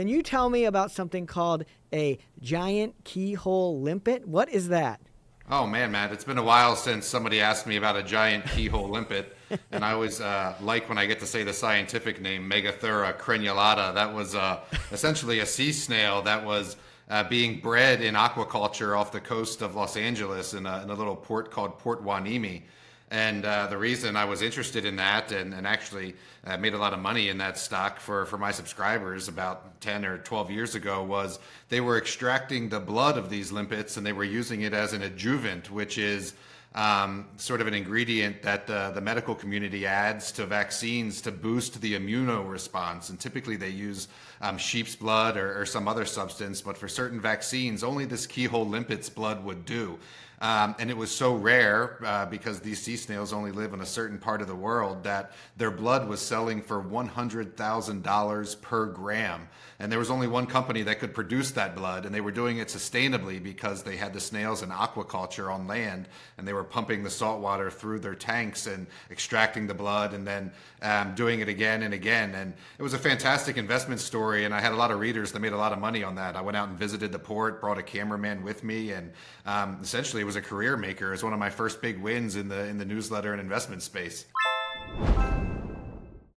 Can you tell me about something called a giant keyhole limpet? What is that? Oh man, Matt, it's been a while since somebody asked me about a giant keyhole limpet, and I always like when I get to say the scientific name, Megathura crenulata. That was essentially a sea snail that was being bred in aquaculture off the coast of Los Angeles in a little port called Port Hueneme. And the reason I was interested in that and actually made a lot of money in that stock for my subscribers about 10 or 12 years ago was they were extracting the blood of these limpets and they were using it as an adjuvant, which is sort of an ingredient that the medical community adds to vaccines to boost the immuno response. And typically they use sheep's blood or some other substance, but for certain vaccines, only this keyhole limpet's blood would do. And it was so rare because these sea snails only live in a certain part of the world that their blood was selling for $100,000 per gram. And there was only one company that could produce that blood, and they were doing it sustainably because they had the snails in aquaculture on land, and they were pumping the salt water through their tanks and extracting the blood and then doing it again and again. And it was a fantastic investment story, and I had a lot of readers that made a lot of money on that. I went out and visited the port, brought a cameraman with me, and essentially it was a career maker. It was one of my first big wins in the newsletter and investment space.